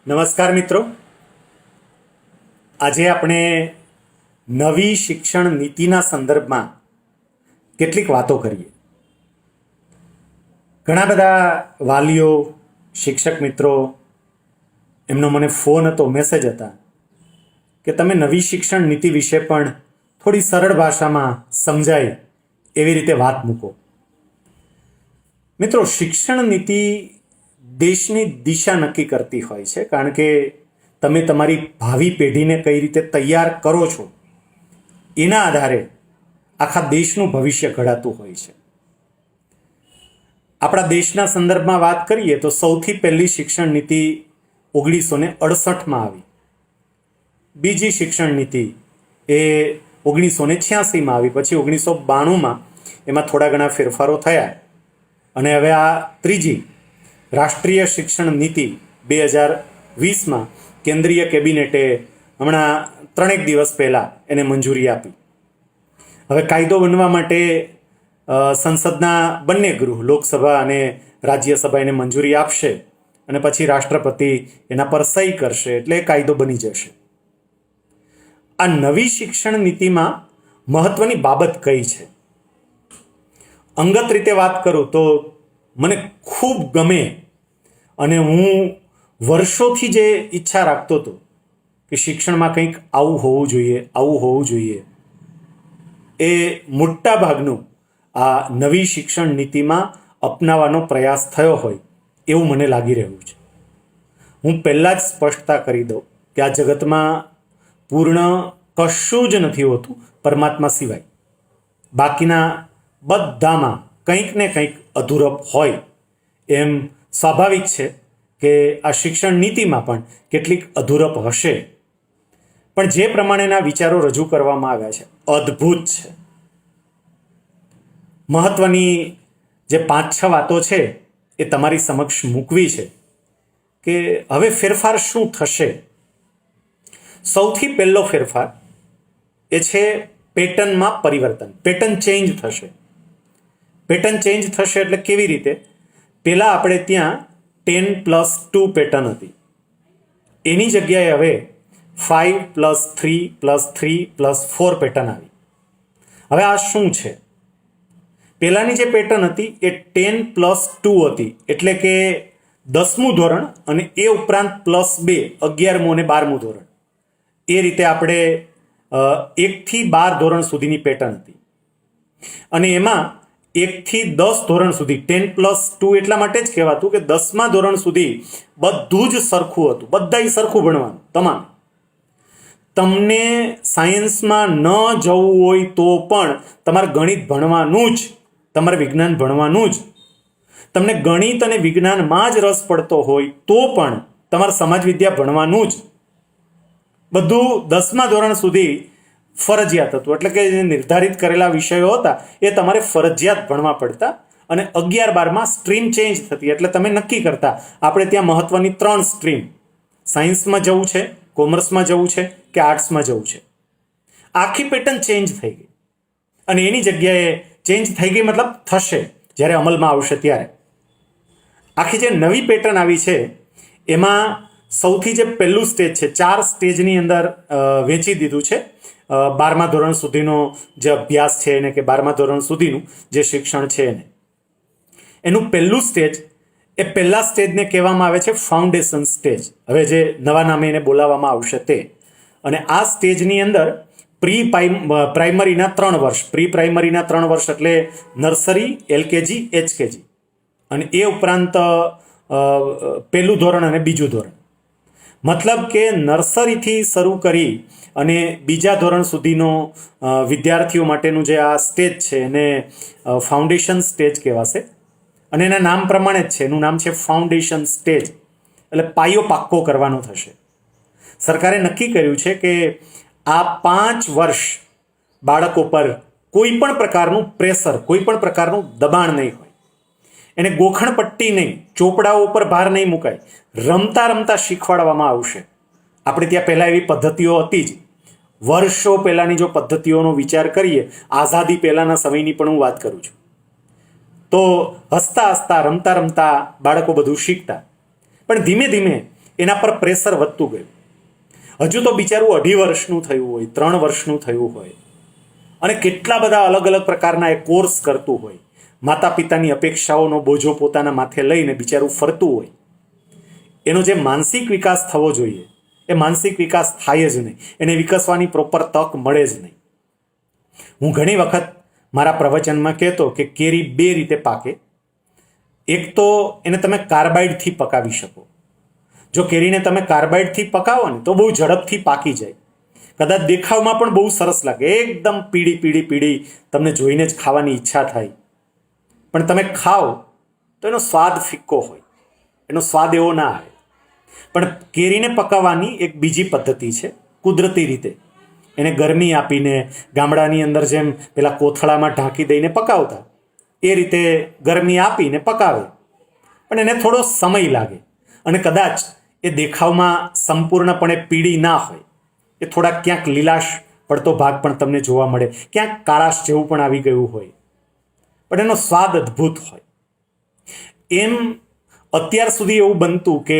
નમસ્કાર મિત્રો, આજે આપણે નવી શિક્ષણ નીતિના સંદર્ભમાં કેટલીક વાતો કરીએ. ઘણા બધા વાલીઓ, શિક્ષક મિત્રો, એમનો મને ફોન હતો, મેસેજ હતા કે તમે નવી શિક્ષણ નીતિ વિશે પણ થોડી સરળ ભાષામાં સમજાય એવી રીતે વાત મૂકો. મિત્રો, શિક્ષણ નીતિ દેશની દિશા નક્કી કરતી હોય છે, કારણ કે તમે તમારી ભાવિ પેઢીને કઈ રીતે તૈયાર કરો છો એના આધારે આખા દેશનું ભવિષ્ય ઘડાતું હોય છે. આપણા દેશના સંદર્ભમાં વાત કરીએ તો સૌથી પહેલી શિક્ષણ નીતિ 1968માં આવી. બીજી શિક્ષણ નીતિ એ 1986માં આવી. પછી 1992માં એમાં થોડા ઘણા ફેરફારો થયા અને હવે આ ત્રીજી રાષ્ટ્રીય શિક્ષણ નીતિ 2020માં કેન્દ્રીય કેબિનેટે હમણાં 3 દિવસ પહેલાં એને મંજૂરી આપી. હવે કાયદો બનવા માટે સંસદના બંને ગૃહ, લોકસભા અને રાજ્યસભા એને મંજૂરી આપશે અને પછી રાષ્ટ્રપતિ એના પર સહી કરશે એટલે કાયદો બની જશે. આ નવી શિક્ષણ નીતિમાં મહત્વની બાબત કઈ છે? અંગત રીતે વાત કરું તો મને ખૂબ ગમે અને હું વર્ષોથી જે ઈચ્છા રાખતો હતો કે શિક્ષણમાં કંઈક આવું હોવું જોઈએ, આવું હોવું જોઈએ, એ મોટા ભાગનું આ નવી શિક્ષણ નીતિમાં અપનાવવાનો પ્રયાસ થયો હોય એવું મને લાગી રહ્યું છે. હું પહેલાં જ સ્પષ્ટતા કરી દઉં કે આ જગતમાં પૂર્ણ કશું જ નથી હોતું પરમાત્મા સિવાય. બાકીના બધામાં કંઈક ને કંઈક અધૂરપ હોય. એમ સ્વાભાવિક છે કે આ શિક્ષણ નીતિમાં પણ કેટલીક અધૂરપ હશે, પણ જે પ્રમાણેના વિચારો રજૂ કરવામાં આવ્યા છે અદ્ભુત છે. મહત્વની જે 5-6 વાતો છે એ તમારી સમક્ષ મૂકવી છે કે હવે ફેરફાર શું થશે. સૌથી પહેલો ફેરફાર એ છે પેટર્નમાં પરિવર્તન. પેટર્ન ચેન્જ થશે. પેટર્ન ચેન્જ થશે એટલે કેવી રીતે? પહેલાં આપણે ત્યાં 10+2 પેટર્ન હતી, એની જગ્યાએ હવે 5+3+3+4 પેટર્ન આવી. હવે આ શું છે? પહેલાંની જે પેટર્ન હતી એ 10+2 હતી, એટલે કે 10મું ધોરણ અને એ ઉપરાંત +2 11મું અને 12મું ધોરણ. એ રીતે આપણે 1 થી 12 ધોરણ સુધીની પેટર્ન હતી. અને એમાં 1 થી 10 ધોરણ સુધી 10+2 એટલા માટે જ કહેવાતું કે 10મા ધોરણ સુધી બધું જ સરખું હતું, બધાય સરખું ભણવાનું. તમામ તમને સાયન્સમાં ન જવું હોય તો પણ તમારે ગણિત ભણવાનું જ, તમારે વિજ્ઞાન ભણવાનું જ. તમને ગણિત અને વિજ્ઞાનમાં જ રસ પડતો હોય તો પણ તમારે સમાજ વિદ્યા ભણવાનું જ. બધું 10મા ધોરણ સુધી ફરજિયાત હતું, એટલે કે જે નિર્ધારિત કરેલા વિષયો હતા એ તમારે ફરજિયાત ભણવા પડતા. અને 11-12માં સ્ટ્રીમ ચેન્જ થતી, એટલે તમે નક્કી કરતા આપણે ત્યાં મહત્વની 3 સ્ટ્રીમ, સાયન્સમાં જવું છે, કોમર્સમાં જવું છે કે આર્ટ્સમાં જવું છે. આખી પેટર્ન ચેન્જ થઈ ગઈ અને એની જગ્યાએ ચેન્જ થઈ ગઈ મતલબ થશે જ્યારે અમલમાં આવશે ત્યારે. આખી જે નવી પેટર્ન આવી છે એમાં સૌથી જે પહેલું સ્ટેજ છે, 4 સ્ટેજની અંદર વહેંચી દીધું છે 12મા ધોરણ સુધીનો જે અભ્યાસ છે એને, કે 12મા ધોરણ સુધીનું જે શિક્ષણ છે એને. એનું પહેલું સ્ટેજ, એ પહેલા સ્ટેજને કહેવામાં આવે છે ફાઉન્ડેશન સ્ટેજ. હવે જે નવા નામે એને બોલાવવામાં આવશે તે. અને આ સ્ટેજની અંદર પ્રાઇમરીના 3 વર્ષ, પ્રી પ્રાઇમરીના 3 વર્ષ એટલે નર્સરી, એલકેજી, એચકેજી, અને એ ઉપરાંત પહેલું ધોરણ અને બીજું ધોરણ. મતલબ કે નર્સરીથી શરૂ કરી અને બીજા ધોરણ સુધીનો વિદ્યાર્થીઓ માટેનું જે આ સ્ટેજ છે એને ફાઉન્ડેશન સ્ટેજ કહેવાશે. અને એના નામ પ્રમાણે જ છે, એનું નામ છે ફાઉન્ડેશન સ્ટેજ, એટલે પાયો પાક્કો કરવાનો થશે. સરકારે નક્કી કર્યું છે કે આ 5 વર્ષ બાળકો પર કોઈ પણ પ્રકારનું પ્રેશર, કોઈ પણ પ્રકારનું દબાણ નહીં હોય. એને ગોખણપટ્ટી નહીં, ચોપડાઓ ઉપર ભાર નહીં મુકાય, રમતા રમતા શીખવાડવામાં આવશે. આપણે ત્યાં પહેલાં એવી પદ્ધતિઓ હતી જ. વર્ષો પહેલાંની જો પદ્ધતિઓનો વિચાર કરીએ, આઝાદી પહેલાંના સમયની પણ હું વાત કરું છું, તો હસતા હસતા, રમતા રમતા બાળકો બધું શીખતા. પણ ધીમે ધીમે એના પર પ્રેશર વધતું ગયું. હજુ તો બિચારું 2.5 વર્ષનું થયું હોય, 3 વર્ષનું થયું હોય, અને કેટલા બધા અલગ અલગ પ્રકારના એ કોર્સ કરતું હોય, માતા પિતાની અપેક્ષાઓનો બોજો પોતાના માથે લઈને બિચારું ફરતું હોય. એનો જે માનસિક વિકાસ થવો જોઈએ એ માનસિક વિકાસ થાય જ નહીં, એને વિકસવાની પ્રોપર તક મળે જ નહીં. હું ઘણી વખત મારા પ્રવચનમાં કહેતો કે કેરી 2 રીતે પાકે. એક તો એને તમે કાર્બાઇડથી પકાવી શકો. જો કેરીને તમે કાર્બાઇડથી પકાવો ને તો બહુ ઝડપથી પાકી જાય. કદાચ દેખાવમાં પણ બહુ સરસ લાગે, એકદમ પીળી પીળી પીળી, તમને જોઈને જ ખાવાની ઈચ્છા થાય. પણ તમે ખાઓ તો એનો સ્વાદ ફિક્કો હોય, એનો સ્વાદ એવો ના આવે. પણ કેરીને પકાવવાની એક બીજી પદ્ધતિ છે, કુદરતી રીતે. એને ગરમી આપીને ગામડાની અંદર જેમ પેલા કોથળામાં ઢાંકી દઈને પકાવતા, એ રીતે ગરમી આપીને પકાવે. પણ એને થોડો સમય લાગે, અને કદાચ એ દેખાવમાં સંપૂર્ણપણે પીળી ના હોય, એ થોડાક ક્યાંક લીલાશ પડતો ભાગ પણ તમને જોવા મળે, ક્યાંક કાળાશ જેવું પણ આવી ગયું હોય, પણ એનો સ્વાદ અદ્ભુત હોય. એમ અત્યાર સુધી એવું બનતું કે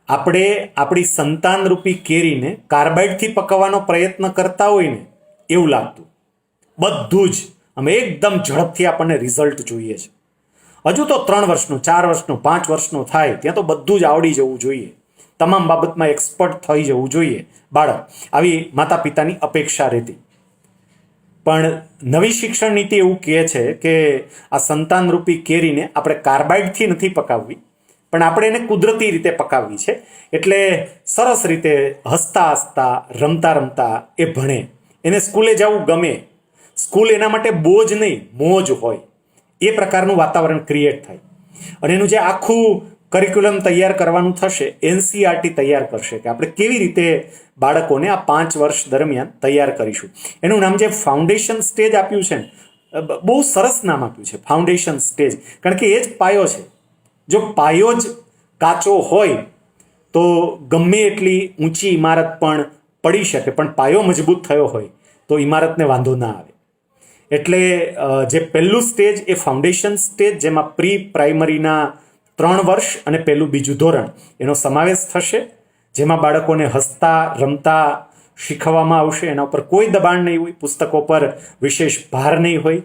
આપણે આપણી સંતાનરૂપી કેરીને કાર્બાઇડથી પકાવવાનો પ્રયત્ન કરતા હોય ને એવું લાગતું. બધું જ અમે એકદમ ઝડપથી આપણને રિઝલ્ટ જોઈએ છે. હજુ તો 3 વર્ષનું, 4 વર્ષનું, 5 વર્ષનું થાય ત્યાં તો બધું જ આવડી જવું જોઈએ, તમામ બાબતમાં એક્સપર્ટ થઈ જવું જોઈએ બાળક. આવી માતા પિતાની અપેક્ષા રહેતી. પણ નવી શિક્ષણ નીતિ એવું કહે છે કે આ સંતાનરૂપી કેરીને આપણે કાર્બાઇડથી નથી પકાવવી, પણ આપણે એને કુદરતી રીતે પકાવવી છે. એટલે સરસ રીતે હસતા હસતા, રમતા રમતા એ ભણે, એને સ્કૂલે જવું ગમે. સ્કૂલ એના માટે બોજ નહીં, મોજ હોય, એ પ્રકારનું વાતાવરણ ક્રિએટ થાય. અને એનું જે આખું કરિક્યુલમ તૈયાર કરવાનું થશે, એનસીઆરટી તૈયાર કરશે કે આપણે કેવી રીતે બાળકોને આ 5 વર્ષ દરમિયાન તૈયાર કરીશું. એનું નામ જે ફાઉન્ડેશન સ્ટેજ આપ્યું છે ને, બહુ સરસ નામ આપ્યું છે, ફાઉન્ડેશન સ્ટેજ. કારણ કે એ જ પાયો છે. જો પાયો જ કાચો હોય તો ગમે એટલી ઊંચી ઇમારત પણ પડી શકે, પણ પાયો મજબૂત થયો હોય તો ઇમારતને વાંધો ના આવે. એટલે જે પહેલું સ્ટેજ એ ફાઉન્ડેશન સ્ટેજ, જેમાં પ્રી પ્રાઇમરીના 3 વર્ષ અને પહેલું બીજું ધોરણ એનો સમાવેશ થશે, જેમાં બાળકોને હસતા રમતા શીખવવામાં આવશે. એના ઉપર કોઈ દબાણ નહીં હોય, પુસ્તકો પર વિશેષ ભાર નહીં હોય,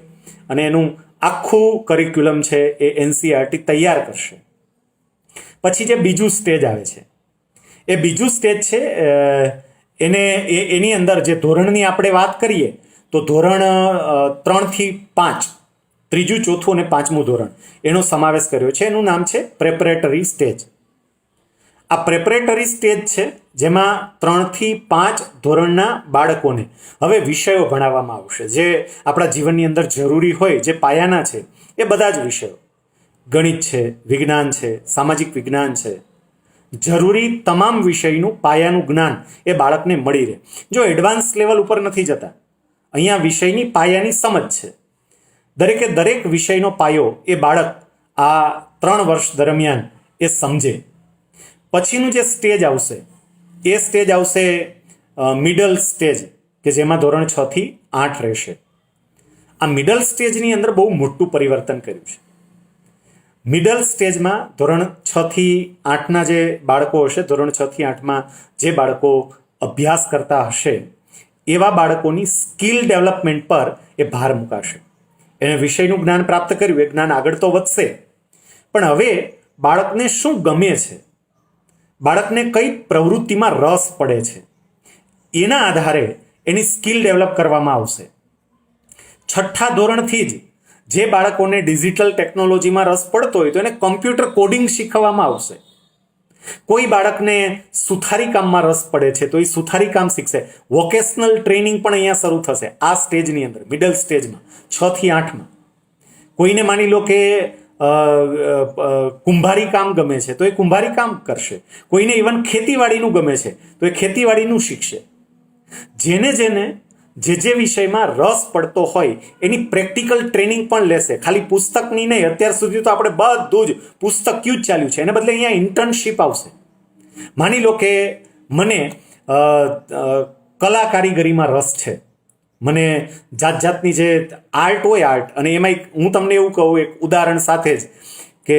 અને એનું આખું કરિક્યુલમ છે એ એનસીઆરટી તૈયાર કરશે. પછી જે બીજું સ્ટેજ આવે છે, એ બીજું સ્ટેજ છે એની અંદર જે ધોરણની આપણે વાત કરીએ તો ધોરણ 3 થી 5, ત્રીજું, ચોથું અને 5મું ધોરણ એનો સમાવેશ કર્યો છે. એનું નામ છે પ્રેપરેટરી સ્ટેજ. આ પ્રેપરેટરી સ્ટેજ છે જેમાં 3 થી 5 ધોરણના બાળકોને હવે વિષયો ભણાવવામાં આવશે, જે આપણા જીવનની અંદર જરૂરી હોય, જે પાયાના છે એ બધા જ વિષયો. ગણિત છે, વિજ્ઞાન છે, સામાજિક વિજ્ઞાન છે, જરૂરી તમામ વિષયનું પાયાનું જ્ઞાન એ બાળકને મળી રહે. જો એડવાન્સ લેવલ ઉપર નથી જતા, અહીંયા વિષયની પાયાની સમજ છે. દરેકે દરેક વિષયનો પાયો એ બાળક આ 3 વર્ષ દરમિયાન એ સમજે. પછીનું જે સ્ટેજ આવશે એ સ્ટેજ આવશે મિડલ સ્ટેજ, કે જેમાં ધોરણ 6 થી 8 રહેશે. આ મિડલ સ્ટેજની અંદર બહુ મોટું પરિવર્તન કર્યું છે. મિડલ સ્ટેજમાં ધોરણ 6 થી 8ના જે બાળકો હશે, ધોરણ 6 થી 8માં જે બાળકો અભ્યાસ કરતા હશે, એવા બાળકોની સ્કિલ ડેવલપમેન્ટ પર એ ભાર મુકાશે. એને વિષયનું જ્ઞાન પ્રાપ્ત કર્યું, એ જ્ઞાન આગળ તો વધશે, પણ હવે બાળકને શું ગમે છે, બાળકને કઈ પ્રવૃત્તિમાં રસ પડે છે, એના આધારે એની સ્કિલ ડેવલપ કરવામાં આવશે. 6ઠ્ઠા ધોરણથી જ જે બાળકોને ડિજિટલ ટેકનોલોજીમાં રસ પડતો હોય તો એને કમ્પ્યુટર કોડિંગ શીખવવામાં આવશે. કોઈ બાળકને સુથારી કામમાં રસ પડે છે તો એ સુથારી કામ શીખશે. વોકેશનલ ટ્રેનિંગ પણ અહીંયા શરૂ થશે આ સ્ટેજની અંદર, મિડલ સ્ટેજમાં, 6 થી 8માં. કોઈને માની લો કે કુંભારી કામ ગમે છે તો એ કુંભારી કામ કરશે. કોઈને ઇવન ખેતીવાડીનું ગમે છે તો એ ખેતીવાડીનું શીખશે. જેને જે વિષયમાં રસ પડતો હોય એની પ્રેક્ટિકલ ટ્રેનિંગ પણ લેશે. ખાલી પુસ્તકની નહીં, અત્યાર સુધી તો આપણે બધું જ પુસ્તકિયું જ ચાલ્યું છે, એને બદલે અહીંયા ઇન્ટર્નશીપ આવશે. માની લો કે મને કલા કારીગરીમાં રસ છે, મને જાત જાતની જે આર્ટ હોય, આર્ટ, અને એમાં હું તમને એવું કહું એક ઉદાહરણ સાથે જ કે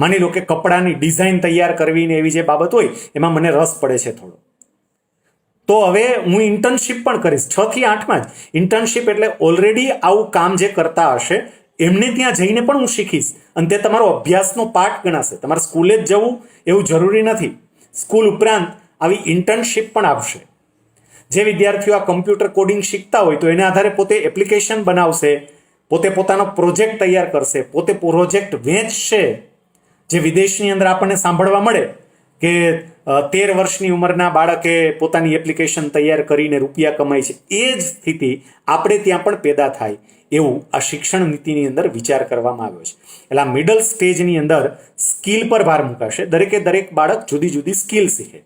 માની લો કે કપડાની ડિઝાઇન તૈયાર કરવી ને એવી જે બાબત હોય એમાં મને રસ પડે છે થોડો, તો હવે હું ઇન્ટર્નશીપ પણ કરીશ 6 થી 8માં જ ઇન્ટર્નશીપ, એટલે ઓલરેડી આવું કામ જે કરતા હશે એમને ત્યાં જઈને પણ હું શીખીશ અને તે તમારો અભ્યાસનો પાર્ટ ગણાશે. તમારે સ્કૂલે જ જવું એવું જરૂરી નથી. સ્કૂલ ઉપરાંત આવી ઇન્ટર્નશીપ પણ આપશે. જે વિદ્યાર્થીઓ આ કમ્પ્યુટર કોડિંગ શીખતા હોય તો એના આધારે પોતે એપ્લિકેશન બનાવશે, પોતે પોતાનો પ્રોજેક્ટ તૈયાર કરશે, પોતે પ્રોજેક્ટ વેચશે. જે વિદેશની અંદર આપણને સાંભળવા મળે કે 13 વર્ષની ઉંમરના બાળકે પોતાની એપ્લિકેશન તૈયાર કરીને રૂપિયા કમાય છે, એ જ સ્થિતિ આપણે ત્યાં પણ પેદા થાય એવું આ શિક્ષણ નીતિની અંદર વિચાર કરવામાં આવ્યો છે. એટલે આ મિડલ સ્ટેજની અંદર સ્કિલ પર ભાર મુકાશે. દરેકે દરેક બાળક જુદી જુદી સ્કિલ શીખે.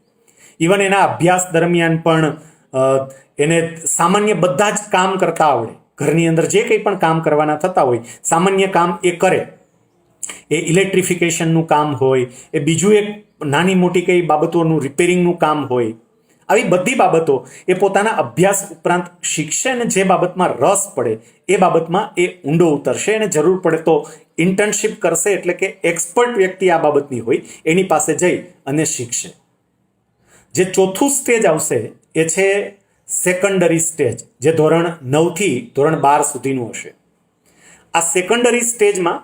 ઇવન એના અભ્યાસ દરમિયાન પણ એને સામાન્ય બધા જ કામ કરતા આવડે. ઘરની અંદર જે કંઈ પણ કામ કરવાના થતા હોય સામાન્ય કામ એ કરે. એ ઇલેક્ટ્રિફિકેશનનું કામ હોય, એ બીજું એક નાની મોટી કઈ બાબતોનું રિપેરિંગનું કામ હોય, આવી બધી બાબતો એ પોતાના અભ્યાસ ઉપરાંત શીખશે અને જે બાબતમાં રસ પડે એ બાબતમાં એ ઊંડો ઉતરશે અને જરૂર પડે તો ઇન્ટર્નશીપ કરશે, એટલે કે એક્સપર્ટ વ્યક્તિ આ બાબતની હોય એની પાસે જઈ અને શીખશે. જે ચોથું સ્ટેજ આવશે એ છે સેકન્ડરી સ્ટેજ, જે ધોરણ 9 થી ધોરણ 12 સુધીનું હશે. આ સેકન્ડરી સ્ટેજમાં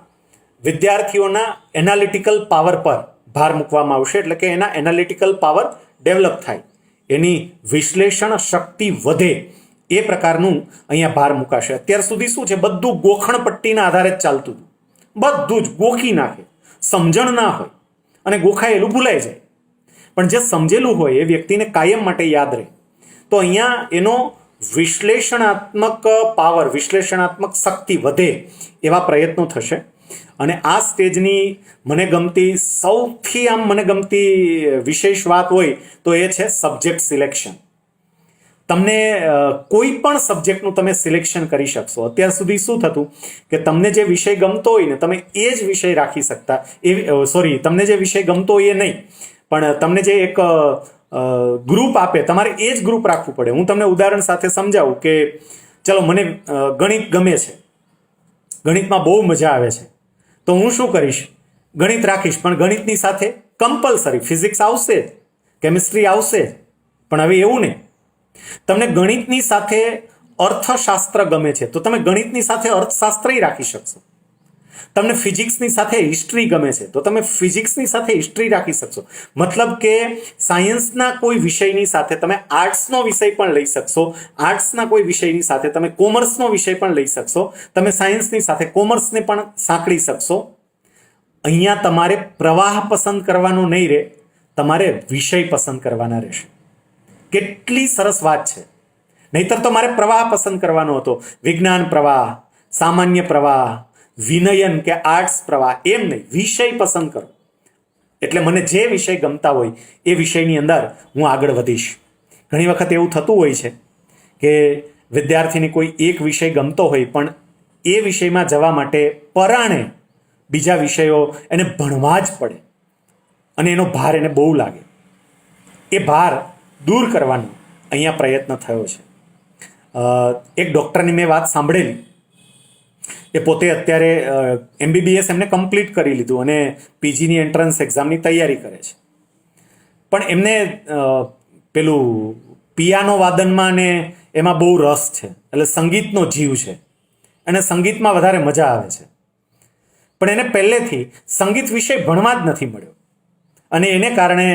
વિદ્યાર્થીઓના એનાલિટિકલ પાવર પર ભાર મૂકવામાં આવશે, એટલે કે એના એનાલિટિકલ પાવર ડેવલપ થાય, એની વિશ્લેષણ શક્તિ વધે એ પ્રકારનું અહીંયા ભાર મુકાશે. અત્યાર સુધી શું છે, બધું ગોખણ પટ્ટીના આધારે જ ચાલતું હતું. બધું જ ગોખી નાખે, સમજણ ના હોય અને ગોખાયેલું ભૂલાઈ જાય. પણ જે સમજેલું હોય એ વ્યક્તિને કાયમ માટે યાદ રહે. તો અહીંયા એનો વિશ્લેષણાત્મક પાવર, વિશ્લેષણાત્મક શક્તિ વધે એવા પ્રયત્નો થશે. અને આ સ્ટેજની સૌથી મને ગમતી વિશેષ વાત હોય તો એ છે સબ્જેક્ટ સિલેક્શન. તમને કોઈ પણ સબ્જેક્ટનું તમે સિલેક્શન કરી શકશો. અત્યાર સુધી શું થતું કે તમને જે વિષય ગમતો હોય ને તમે એ જ વિષય રાખી શકતા, તમને જે વિષય ગમતો હોય એ નહીં, પણ તમને જે એક ગ્રુપ આપે તમારે એ જ ગ્રુપ રાખવું પડે. હું તમને ઉદાહરણ સાથે સમજાવું કે ચલો મને ગણિત ગમે છે, ગણિતમાં બહુ મજા આવે છે, તો હું શું કરીશ, ગણિત રાખીશ, પણ ગણિતની સાથે કમ્પલસરી ફિઝિક્સ આવશે, કેમિસ્ટ્રી આવશે. પણ હવે એવું નહીં, તમને ગણિતની સાથે અર્થશાસ્ત્ર ગમે છે તો તમે ગણિતની સાથે અર્થશાસ્ત્ર રાખી શકશો. તમને ફિઝિક્સની સાથે હિસ્ટ્રી ગમે છે તો તમે ફિઝિક્સની સાથે હિસ્ટ્રી રાખી શકશો. મતલબ કે સાયન્સના કોઈ વિષયની સાથે તમે આર્ટ્સનો વિષય પણ લઈ શકશો, આર્ટ્સના કોઈ વિષયની સાથે તમે કોમર્સનો વિષય પણ લઈ શકશો, તમે સાયન્સની સાથે કોમર્સને પણ સાંકળી શકશો. અહીંયા તમારે પ્રવાહ પસંદ કરવાનો નહીં રહે, તમારે વિષય પસંદ કરવાના રહેશે. કેટલી સરસ વાત છે. નહીતર તો મારે પ્રવાહ પસંદ કરવાનો હતો, વિજ્ઞાન પ્રવાહ, સામાન્ય પ્રવાહ, વિનયન કે આર્ટ્સ પ્રવાહ, એમ નહીં, વિષય પસંદ કરો. એટલે મને જે વિષય ગમતા હોય એ વિષયની અંદર હું આગળ વધીશ. ઘણી વખત એવું થતું હોય છે કે વિદ્યાર્થીને કોઈ એક વિષય ગમતો હોય પણ એ વિષયમાં જવા માટે પરાણે બીજા વિષયો એને ભણવા જ પડે અને એનો ભાર એને બહુ લાગે. એ ભાર દૂર કરવાનો અહીંયા પ્રયત્ન થયો છે. એક ડૉક્ટરની મેં વાત સાંભળેલી, એ પોતે અત્યારે MBBS એમને કમ્પ્લીટ કરી લીધું અને પીજીની એન્ટ્રન્સ એક્ઝામની તૈયારી કરે છે. પણ એમને પેલું પિયાનો વાદનમાં ને એમાં બહુ રસ છે, એટલે સંગીતનો જીવ છે અને સંગીતમાં વધારે મજા આવે છે. પણ એને પહેલેથી સંગીત વિષય ભણવા જ નથી મળ્યો અને એને કારણે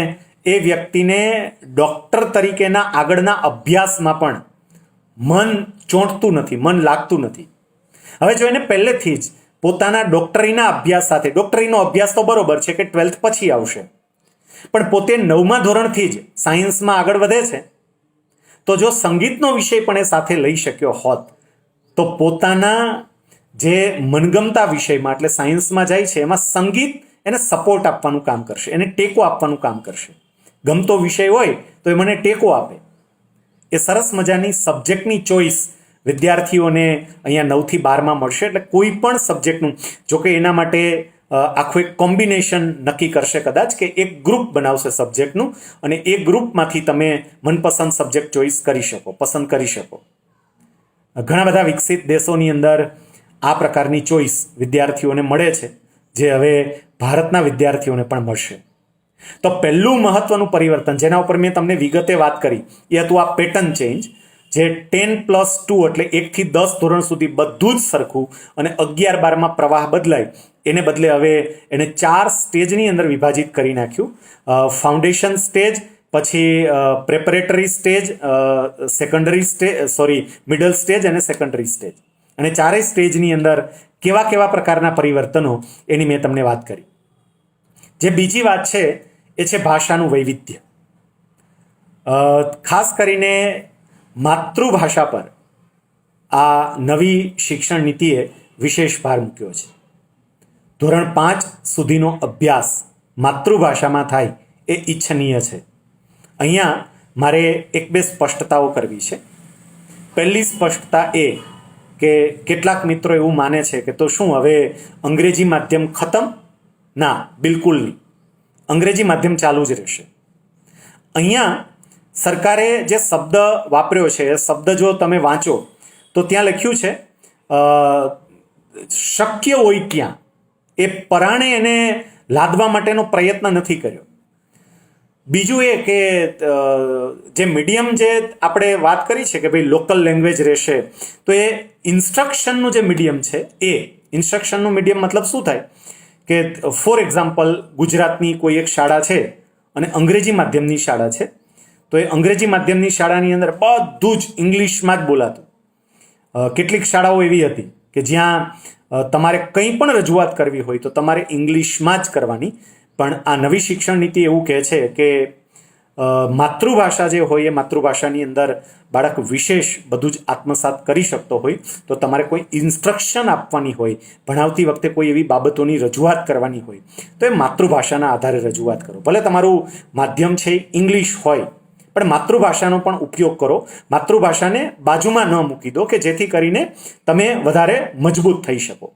એ વ્યક્તિને ડૉક્ટર તરીકેના આગળના અભ્યાસમાં પણ મન ચોંટતું નથી, મન લાગતું નથી. હવે જો એને પહેલેથી જ પોતાના ડૉક્ટરીના અભ્યાસ સાથે, ડૉક્ટરીનો અભ્યાસ તો બરોબર છે કે 12th પછી આવશે, પણ પોતે 9મા ધોરણથી જ સાયન્સમાં આગળ વધે છે, તો જો સંગીતનો વિષય પણ એ સાથે લઈ શક્યો હોત તો પોતાના જે મનગમતા વિષયમાં એટલે સાયન્સમાં જાય છે એમાં સંગીત એને સપોર્ટ આપવાનું કામ કરશે, એને ટેકો આપવાનું કામ કરશે. ગમતો વિષય હોય તો એ મને ટેકો આપે. એ સરસ મજાની સબ્જેક્ટની ચોઈસ વિદ્યાર્થીઓને અહીંયા 9 થી 12માં મળશે. એટલે કોઈ પણ સબ્જેક્ટનું, જોકે એના માટે આખું એક કોમ્બિનેશન નક્કી કરશે કદાચ, કે એક ગ્રુપ બનાવશે સબ્જેક્ટનું અને એ ગ્રુપમાંથી તમે મનપસંદ સબ્જેક્ટ ચોઈસ કરી શકો, પસંદ કરી શકો. ઘણા બધા વિકસિત દેશોની અંદર આ પ્રકારની ચોઈસ વિદ્યાર્થીઓને મળે છે, જે હવે ભારતના વિદ્યાર્થીઓને પણ મળશે. તો પહેલું મહત્વનું પરિવર્તન જેના ઉપર મેં તમને વિગતે વાત કરી એ હતું આ પેટર્ન ચેન્જ, જે 10+2 એટલે 1 થી 10 ધોરણ સુધી બધું જ સરખું અને 11-12માં પ્રવાહ બદલાય એને બદલે હવે એને 4 સ્ટેજની અંદર વિભાજિત કરી નાખ્યું. ફાઉન્ડેશન સ્ટેજ, પછી પ્રેપરેટરી સ્ટેજ, મિડલ સ્ટેજ અને સેકન્ડરી સ્ટેજ. અને ચારેય સ્ટેજની અંદર કેવા કેવા પ્રકારના પરિવર્તનો એની મેં તમને વાત કરી. જે બીજી વાત છે એ છે ભાષાનું વૈવિધ્ય. ખાસ કરીને માતૃભાષા પર આ નવી શિક્ષણ નીતિએ વિશેષ ભાર મૂક્યો છે. ધોરણ 5 સુધીનો અભ્યાસ માતૃભાષામાં થાય એ ઈચ્છનીય છે. અહીંયા મારે એક બે સ્પષ્ટતાઓ કરવી છે. પહેલી સ્પષ્ટતા એ કે કેટલાક મિત્રો એવું માને છે કે તો શું હવે અંગ્રેજી માધ્યમ ખતમ? ના, બિલકુલ નહીં. અંગ્રેજી માધ્યમ ચાલુ જ રહેશે. અહીંયા સરકારે જે શબ્દ વાપર્યો છે એ શબ્દ જો તમે વાંચો તો ત્યાં લખ્યું છે શક્ય હોય ત્યાં, એ પરાણે એને લાદવા માટેનો પ્રયત્ન નથી કર્યો. બીજું એ કે જે મીડિયમ જે આપણે વાત કરી છે કે ભાઈ લોકલ લેંગ્વેજ રહેશે, તો એ ઇન્સ્ટ્રક્શનનું જે મીડિયમ છે એ ઇન્સ્ટ્રક્શનનું મીડિયમ મતલબ શું થાય કે ફોર એક્ઝામ્પલ ગુજરાતની કોઈ એક શાળા છે અને અંગ્રેજી માધ્યમની શાળા છે, તો એ અંગ્રેજી માધ્યમની શાળાની અંદર બધું જ ઇંગ્લિશમાં જ બોલાતું. કેટલીક શાળાઓ એવી હતી કે જ્યાં તમારે કંઈ પણ રજૂઆત કરવી હોય તો તમારે ઇંગ્લિશમાં જ કરવાની. પણ આ નવી શિક્ષણ નીતિ એવું કહે છે કે માતૃભાષા જે હોય એ માતૃભાષાની અંદર બાળક વિશેષ બધું જ આત્મસાત કરી શકતો હોય, તો તમારે કોઈ ઇન્સ્ટ્રક્શન આપવાની હોય, ભણાવતી વખતે કોઈ એવી બાબતોની રજૂઆત કરવાની હોય તો એ માતૃભાષાના આધારે રજૂઆત કરો. ભલે તમારું માધ્યમ છે ઇંગ્લિશ હોય, પણ માતૃભાષાનો પણ ઉપયોગ કરો. માતૃભાષાને બાજુમાં ન મૂકી દો કે જેથી કરીને તમે વધારે મજબૂત થઈ શકો.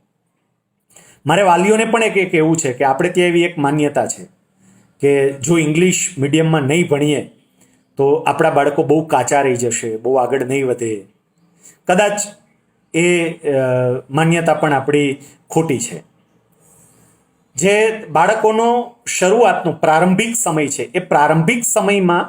મારે વાલીઓને પણ એક એવું છે કે આપણે ત્યાં એવી એક માન્યતા છે કે જો ઇંગ્લિશ મીડિયમમાં નહીં ભણીએ તો આપણા બાળકો બહુ કાચા રહી જશે, બહુ આગળ નહીં વધે. કદાચ એ માન્યતા પણ આપણી ખોટી છે. જે બાળકોનો શરૂઆતનો પ્રારંભિક સમય છે એ પ્રારંભિક સમયમાં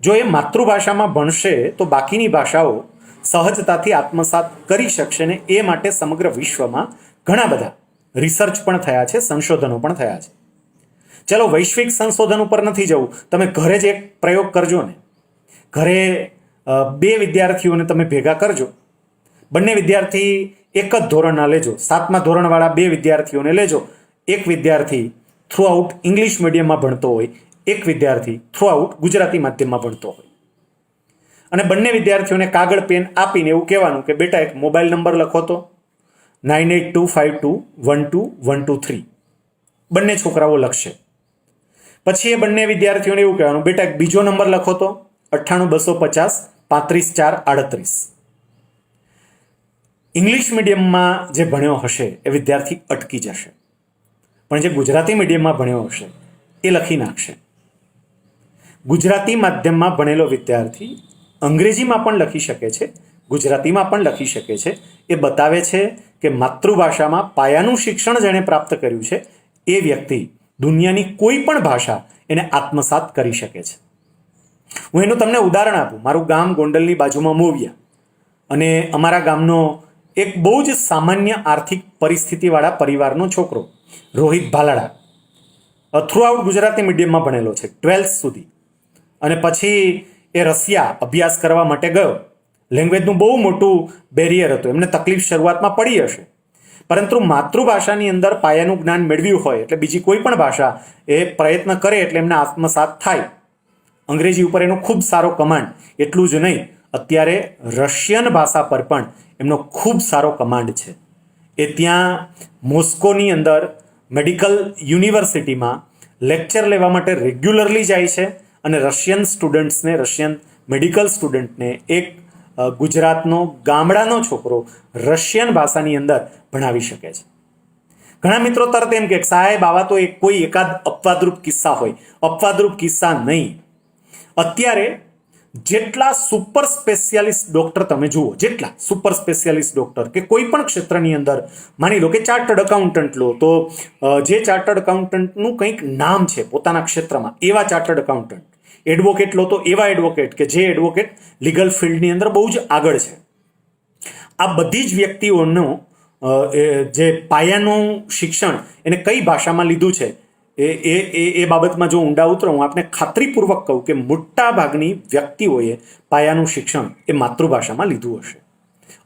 જો એ માતૃભાષામાં ભણશે તો બાકીની ભાષાઓ સહજતાથી આત્મસાત કરી શકશે ને એ માટે સમગ્ર વિશ્વમાં ઘણા બધા રિસર્ચ પણ થયા છે, સંશોધનો પણ થયા છે. ચલો વૈશ્વિક સંશોધન ઉપર નથી જવું, તમે ઘરે જ એક પ્રયોગ કરજો ને. ઘરે 2 વિદ્યાર્થીઓને તમે ભેગા કરજો. બંને વિદ્યાર્થી એક જ ધોરણના લેજો. 7મા ધોરણવાળા 2 વિદ્યાર્થીઓને લેજો. એક વિદ્યાર્થી થ્રુઆઉટ ઇંગ્લિશ મીડિયમમાં ભણતો હોય, એક વિદ્યાર્થી થ્રુઆઉટ ગુજરાતી માધ્યમમાં ભણતો હોય. અને બંને વિદ્યાર્થીઓને કાગળ પેન આપીને એવું કહેવાનું કે બેટા એક મોબાઈલ નંબર લખો તો 9825212123. બંને છોકરાઓ લખશે. પછી એ બંને વિદ્યાર્થીઓને એવું કહેવાનું બેટા એક બીજો નંબર લખો તો 9825535438. ઇંગ્લિશ મીડિયમમાં જે ભણ્યો હશે એ વિદ્યાર્થી અટકી જશે, પણ જે ગુજરાતી મીડિયમમાં ભણ્યો હશે એ લખી નાખશે. ગુજરાતી માધ્યમમાં ભણેલો વિદ્યાર્થી અંગ્રેજીમાં પણ લખી શકે છે, ગુજરાતીમાં પણ લખી શકે છે. એ બતાવે છે કે માતૃભાષામાં પાયાનું શિક્ષણ જેણે પ્રાપ્ત કર્યું છે એ વ્યક્તિ દુનિયાની કોઈ પણ ભાષા એને આત્મસાત કરી શકે છે. હું એનું તમને ઉદાહરણ આપું. મારું ગામ ગોંડલની બાજુમાં મોવિયા, અને અમારા ગામનો એક બહુ જ સામાન્ય આર્થિક પરિસ્થિતિવાળા પરિવારનો છોકરો રોહિત ભાલાડા થ્રુઆઉટ ગુજરાતી મીડિયમમાં ભણેલો છે 12th સુધી, અને પછી એ રશિયા અભ્યાસ કરવા માટે ગયો. લેંગ્વેજનું બહુ મોટું બેરિયર હતું, એમને તકલીફ શરૂઆતમાં પડી હશે, પરંતુ માતૃભાષાની અંદર પાયાનું જ્ઞાન મેળવ્યું હોય એટલે બીજી કોઈ પણ ભાષા એ પ્રયત્ન કરે એટલે એમને આત્મસાત થાય. અંગ્રેજી ઉપર એનો ખૂબ સારો કમાન્ડ. એટલું જ નહીં, અત્યારે રશિયન ભાષા પર પણ એમનો ખૂબ સારો કમાન્ડ છે. એ ત્યાં મોસ્કોની અંદર મેડિકલ યુનિવર્સિટીમાં લેક્ચર લેવા માટે રેગ્યુલરલી જાય છે, અને રશિયન સ્ટુડન્ટ્સને, રશિયન મેડિકલ સ્ટુડન્ટને એક ગુજરાતનો ગામડાનો છોકરો રશિયન ભાષાની અંદર ભણાવી શકે છે. ઘણા મિત્રો તરત એમ કે સાહેબ આવા તો કોઈ એકાદ અપવાદરૂપ કિસ્સા હોય. અપવાદરૂપ કિસ્સા નહીં. અત્યારે જેટલા સુપર સ્પેશિયાલિસ્ટ ડોક્ટર તમે જુઓ, જેટલા સુપર સ્પેશિયાલિસ્ટ ડોક્ટર કે કોઈ પણ ક્ષેત્રની અંદર, માની લો કે ચાર્ટર્ડ એકાઉન્ટન્ટ લો, તો જે ચાર્ટર્ડ એકાઉન્ટન્ટનું કંઈક નામ છે પોતાના ક્ષેત્રમાં, એવા ચાર્ટર્ડ એકાઉન્ટન્ટ, એડવોકેટ લો તો એવા એડવોકેટ કે જે એડવોકેટ લીગલ ફિલ્ડની અંદર બહુ જ આગળ છે. આ બધી જ વ્યક્તિઓનું જે પાયાનું શિક્ષણ એને કઈ ભાષામાં લીધું છે એ બાબતમાં જો ઊંડા ઉતરો, હું આપને ખાતરીપૂર્વક કહું કે મોટા ભાગની વ્યક્તિઓએ પાયાનું શિક્ષણ એ માતૃભાષામાં લીધું હશે.